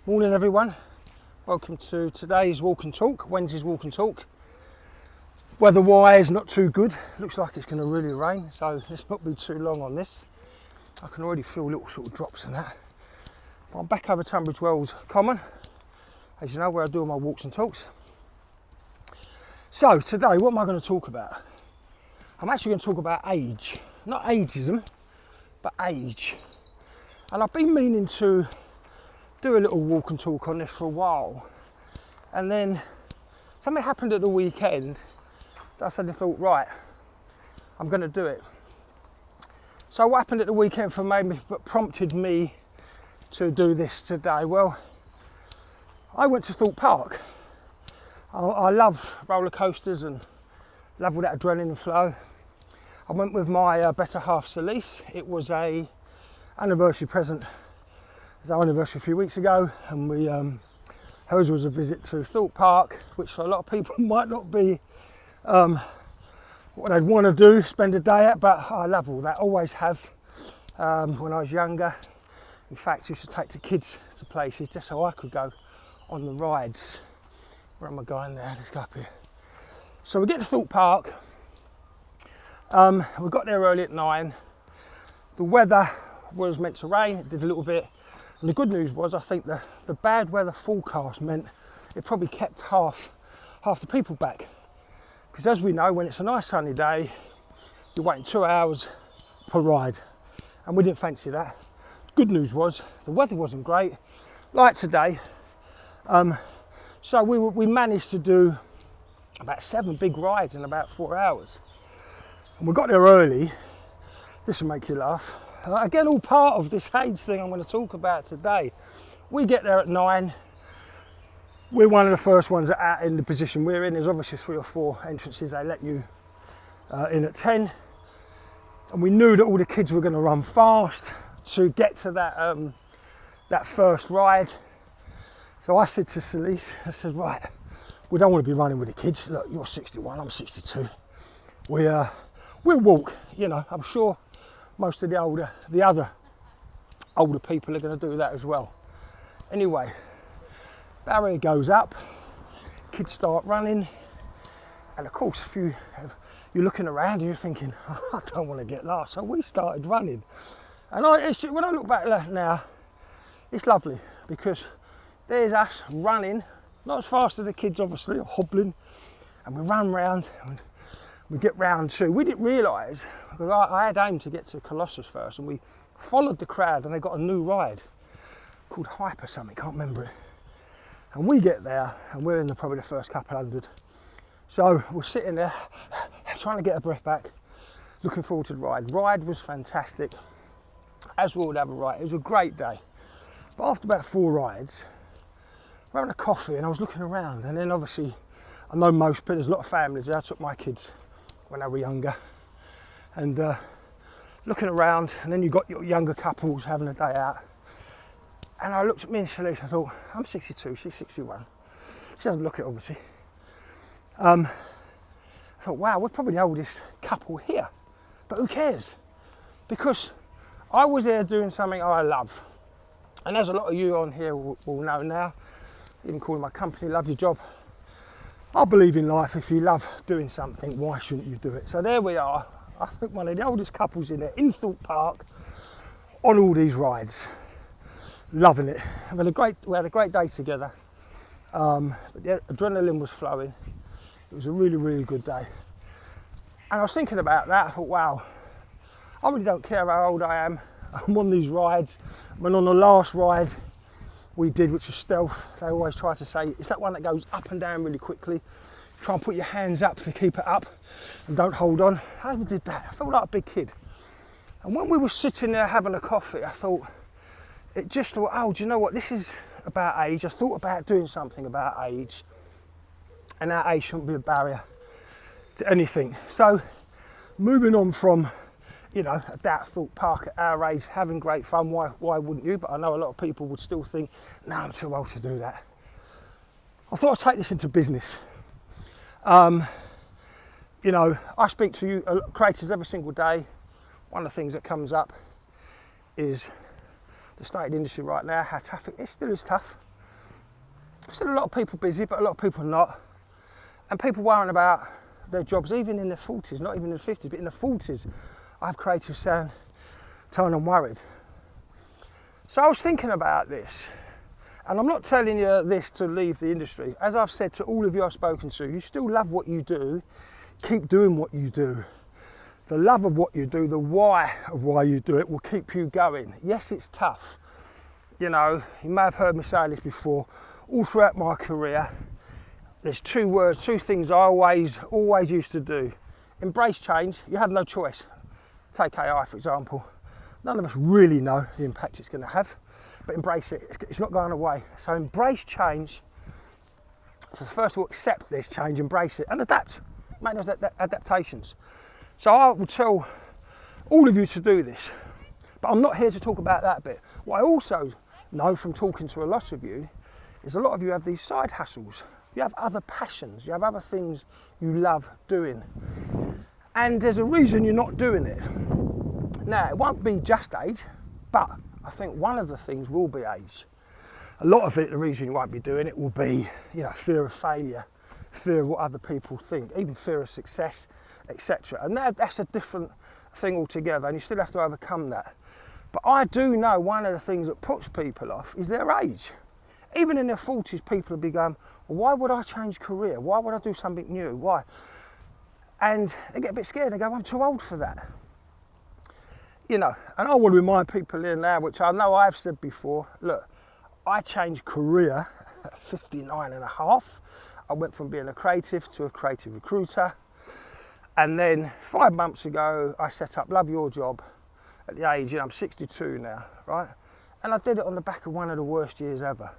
Morning everyone, welcome to today's walk and talk, Wednesday's walk and talk. Weather-wise not too good, looks like it's going to really rain, so let's not be too long on this. I can already feel little sort of drops and that. But I'm back over Tunbridge Wells Common, as you know, where I do all my walks and talks. So today, what am I going to talk about? I'm actually going to talk about age, not ageism, but age. And I've been meaning to do a little walk and talk on this for a while, and then something happened at the weekend that I suddenly thought, right, I'm going to do it. So what happened at the weekend prompted me to do this today? Well, I went to Thorpe Park. I love roller coasters and love all that adrenaline flow. I went with my better half, Celise. It was a anniversary present. It was our anniversary a few weeks ago, and hers was a visit to Thorpe Park, which for a lot of people might not be what they'd want to do, spend a day at, but I love all that, always have. When I was younger, in fact, used to take the kids to places just so I could go on the rides. Where am I going there? Let's go up here. So we get to Thorpe Park. We got there early at 9. The weather was meant to rain, it did a little bit. And the good news was, I think the bad weather forecast meant it probably kept half the people back. Because as we know, when it's a nice sunny day, you're waiting 2 hours per ride. And we didn't fancy that. Good news was, the weather wasn't great, like today. So we managed to do about 7 big rides in about 4 hours. And we got there early. This will make you laugh. Again, all part of this age thing I'm going to talk about today. We get there at 9. We're one of the first ones that are in the position we're in. There's obviously 3 or 4 entrances they let you in at 10. And we knew that all the kids were going to run fast to get to that first ride. So I said to Celise, I said, right, we don't want to be running with the kids. Look, you're 61, I'm 62. We'll walk, you know, I'm sure most of the other older people are going to do that as well. Anyway, barrier goes up, kids start running, and of course you're looking around and you're thinking, oh, I don't want to get last. So we started running, and when I look back now, it's lovely because there's us running, not as fast as the kids obviously, hobbling, and we run round. We get round 2. We didn't realise, because I had aimed to get to Colossus first, and we followed the crowd, and they got a new ride called Hyper something, can't remember it. And we get there, and we're in probably the first couple hundred. So we're sitting there, trying to get our breath back, looking forward to the ride. Ride was fantastic, as we would have a ride. It was a great day. But after about 4 rides, we're having a coffee, and I was looking around, and then obviously, I know there's a lot of families there. I took my kids when they were younger, and looking around, and then you've got your younger couples having a day out, and I looked at me and Celise, I thought, I'm 62, she's 61, she doesn't look it obviously. I thought, wow, we're probably the oldest couple here, but who cares, because I was there doing something I love, and as a lot of you on here will know now, even calling my company Love Your Job, I believe in life. If you love doing something, why shouldn't you do it? So there we are. I think one of the oldest couples in there, in Thorpe Park, on all these rides. Loving it. We had a great day together. But the adrenaline was flowing. It was a really, really good day. And I was thinking about that. I thought, wow, I really don't care how old I am. I'm on these rides. When on the last ride we did, which was stealth, they always try to say, it's that one that goes up and down really quickly. Try and put your hands up to keep it up and don't hold on. I even did that. I felt like a big kid. And when we were sitting there having a coffee, I thought, oh, do you know what? This is about age. I thought about doing something about age, and that age shouldn't be a barrier to anything. So moving on from, you know, at Thorpe Park at our age, having great fun, why wouldn't you? But I know a lot of people would still think, no, I'm too old to do that. I thought I'd take this into business. You know, I speak to you creators every single day. One of the things that comes up is the state of the industry right now, how tough it still is tough. still a lot of people busy, but a lot of people not. And people worrying about their jobs, even in their 40s, not even in their 50s, but in their 40s. I have creative sound, tone and worried. So I was thinking about this, and I'm not telling you this to leave the industry. As I've said to all of you I've spoken to, you still love what you do, keep doing what you do. The love of what you do, the why of why you do it will keep you going. Yes, it's tough. You know, you may have heard me say this before. All throughout my career, there's two things I always used to do. Embrace change. You have no choice. Take AI, for example. None of us really know the impact it's going to have, but embrace it. It's not going away. So embrace change. So first of all, accept this change, embrace it, and adapt. Make those adaptations. So I will tell all of you to do this, but I'm not here to talk about that bit. What I also know from talking to a lot of you is a lot of you have these side hustles. You have other passions, you have other things you love doing. And there's a reason you're not doing it. Now, it won't be just age, but I think one of the things will be age. A lot of it, the reason you won't be doing it will be, you know, fear of failure, fear of what other people think, even fear of success, etc. And that's a different thing altogether, and you still have to overcome that. But I do know one of the things that puts people off is their age. Even in their 40s, people will be going, well, why would I change career? Why would I do something new? Why? And they get a bit scared. They go, I'm too old for that. You know, and I want to remind people here now, which I know I've said before, look, I changed career at 59 and a half. I went from being a creative to a creative recruiter. And then 5 months ago, I set up Love Your Job at the age, you know, I'm 62 now, right? And I did it on the back of one of the worst years ever.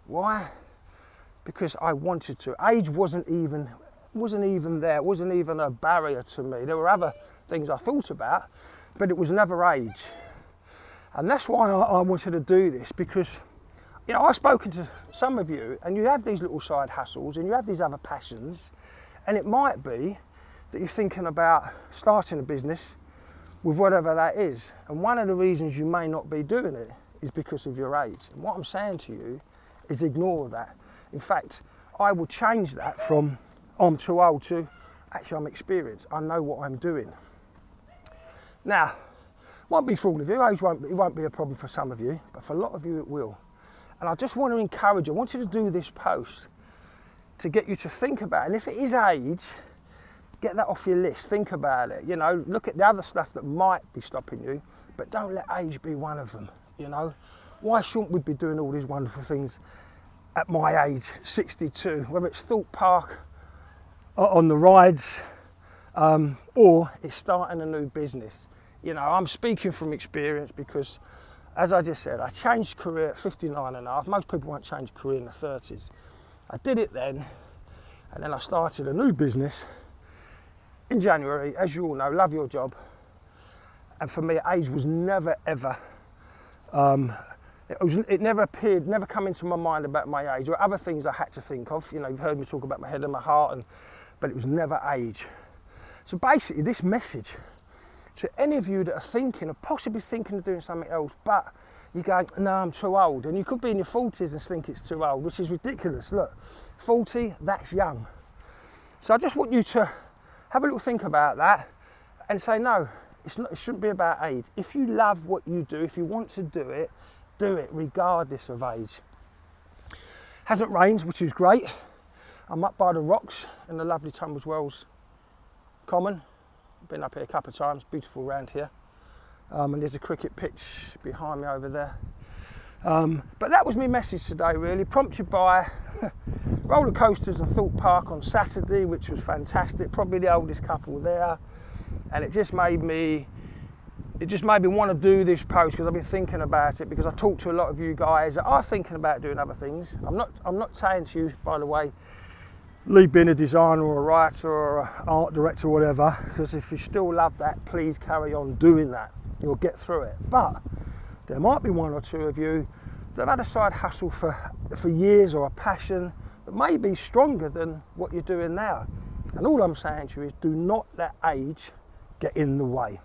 Why? Because I wanted to. Age wasn't even there. It wasn't even a barrier to me. There were other things I thought about, but it was never age. And that's why I wanted to do this, because, you know, I've spoken to some of you and you have these little side hustles and you have these other passions, and it might be that you're thinking about starting a business with whatever that is. And one of the reasons you may not be doing it is because of your age. And what I'm saying to you is ignore that. In fact, I will change that from I'm too old to actually I'm experienced. I know what I'm doing. Now, won't be for all of you. Age won't be a problem for some of you, but for a lot of you it will. And I just want to encourage you. I want you to do this post to get you to think about it. And if it is age, get that off your list. Think about it. You know, look at the other stuff that might be stopping you, but don't let age be one of them. You know, why shouldn't we be doing all these wonderful things at my age, 62, whether it's Thorpe Park on the rides, or it's starting a new business. You know, I'm speaking from experience because, as I just said, I changed career at 59 and a half. Most people won't change career in their 30s. I did it then, and then I started a new business in January. As you all know, Love Your Job. And for me, age was never, ever, it never appeared, never come into my mind about my age. There were other things I had to think of. You know, you've heard me talk about my head and my heart, but it was never age. So basically, this message to any of you that are thinking, or possibly thinking of doing something else, but you're going, no, I'm too old. And you could be in your 40s and think it's too old, which is ridiculous. Look, 40, that's young. So I just want you to have a little think about that and say, no, it shouldn't be about age. If you love what you do, if you want to do it regardless of age. Hasn't rained, which is great. I'm up by the rocks in the lovely Tunbridge Wells Common. Been up here a couple of times, beautiful around here. And there's a cricket pitch behind me over there. But that was my message today, really, prompted by roller coasters and Thorpe Park on Saturday, which was fantastic. Probably the oldest couple there, and it just made me want to do this post because I've been thinking about it. Because I talk to a lot of you guys that are thinking about doing other things. I'm not saying to you, by the way, leave being a designer or a writer or an art director or whatever, because if you still love that, please carry on doing that. You'll get through it. But there might be one or two of you that have had a side hustle for years, or a passion that may be stronger than what you're doing now. And all I'm saying to you is, do not let age get in the way.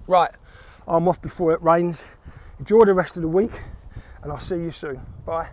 Right, I'm off before it rains. Enjoy the rest of the week, and I'll see you soon. Bye.